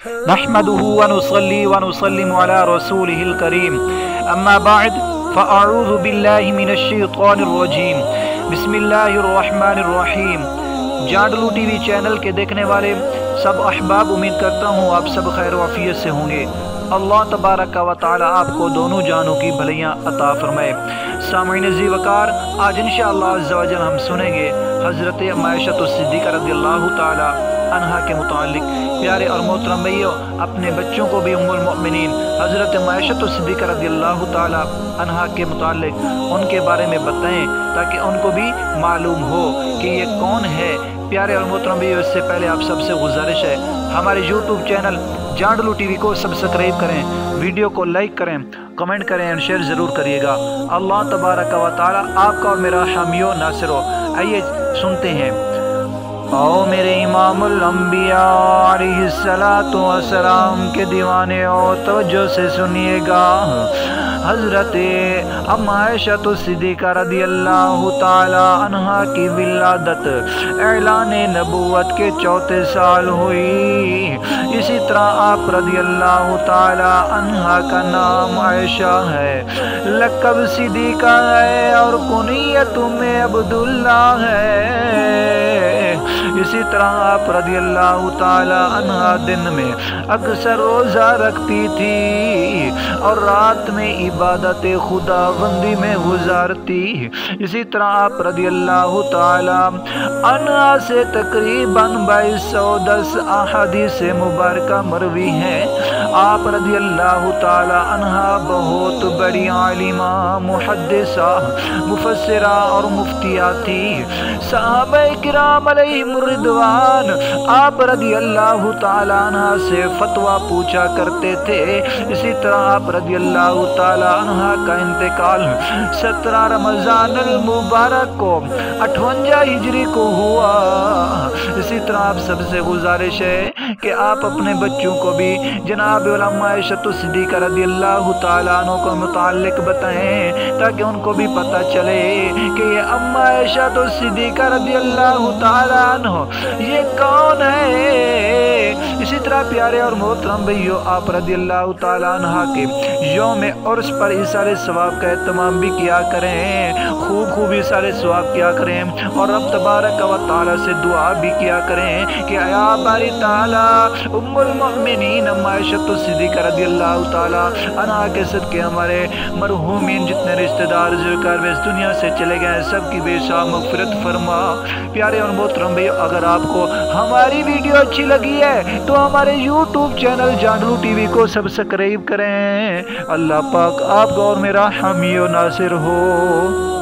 نحمده ونصلي ونسلم على رسوله الكريم اما بعد فاعوذ باللہ من الشیطان الرجیم بسم اللہ الرحمن الرحیم۔ جانڈلو ٹی وی چینل کے دیکھنے والے سب احباب، امید کرتا ہوں آپ سب خیر و عافیت سے ہوں گے۔ اللہ تبارک و تعالی آپ کو دونوں جانوں کی بھلائیاں عطا فرمائے۔ سامعین ذی وقار، آج انشاءاللہ عز و جل ہم سنیں گے حضرت عائشہ صدیقہ رضی اللہ تعالی عنہا کے متعلق۔ پیارے اور محترم بھائیو، اپنے بچوں کو بھی ام المؤمنین حضرت عائشہ صدیقہ رضی اللہ تعالی عنہا کے متعلق ان کے بارے میں بتائیں تاکہ ان کو بھی معلوم ہو کہ یہ کون ہے۔ پیارے اور محترم بھائیو، اس سے پہلے آپ سب سے گزارش ہے ہمارے یوٹیوب چینل جانڈلو ٹی وی کو سبسکرائب کریں، ویڈیو کو لائک کریں، کمنٹ کریں اور شیئر ضرور کریے گا۔ اللہ تبارک و تعالی آپ کا اور میرا حامی و ناصر ہو۔ آئیے سنتے ہیں۔ او میرے امام الانبیاء علیہ الصلوۃ والسلام کے دیوانے اور توجہ سے سنیے گا۔ حضرت عائشہ صدیقہ رضی اللہ تعالی عنہا کی ولادت اعلان نبوت کے چوتھے سال ہوئی۔ اسی طرح آپ رضی اللہ تعالی عنہا کا نام عائشہ ہے، لقب صدیقہ ہے اور کنیت میں عبداللہ ہے۔ اسی طرح آپ رضی اللہ تعالی عنہا دن میں اکثر روزہ رکھتی تھی اور رات میں عبادت خدا بندی میں گزارتی۔ اسی طرح آپ رضی اللہ تعالی عنہا سے تقریباً 2210 احادیث مبارکہ مروی ہیں۔ آپ رضی اللہ تعالی عنہا بہت بڑی عالمہ، محدثہ، مفسرہ اور مفتیہ تھی۔ صحابہ کرام علیہم الرضوان آپ رضی اللہ تعالی عنہ سے فتویٰ پوچھا کرتے تھے۔ اسی طرح آپ رضی اللہ تعالی عنہ کا انتقال 17 رمضان المبارک کو 58 ہجری کو ہوا۔ اسی طرح آپ سب سے گزارش ہے کہ آپ اپنے بچوں کو بھی جناب عائشہ صدیقہ رضی اللہ تعالی عنہ کو متعلق بتائیں تاکہ ان کو بھی پتہ چلے کہ یہ عائشہ صدیقہ رضی اللہ تعالی عنہ یہ کون ہے۔ اسی طرح پیارے اور محترم بھائیو، آپ رضی اللہ تعالی عنہ کے یوم عرس پر ایثار ثواب کا اہتمام بھی کیا کریں، خوب ایثار ثواب کیا کریں اور رب تبارک و تعالی سے دعا بھی کیا کریں کہ اے باری تعالی ام المؤمنین عائشہ صدیقہ رضی اللہ تعالی عنہ کے صدقے ہمارے مرحومین جتنے رشتہ دار ذکر میں اس دنیا سے چلے گئے سب کی بے شمار مغفرت فرما۔ پیارے اور محترم بھائی، اگر آپ کو ہماری ویڈیو اچھی لگی ہے تو ہمارے یوٹیوب چینل جانڈلو ٹی وی کو سبسکرائب کریں۔ اللہ پاک آپ کا اور میرا حامی و ناصر ہو۔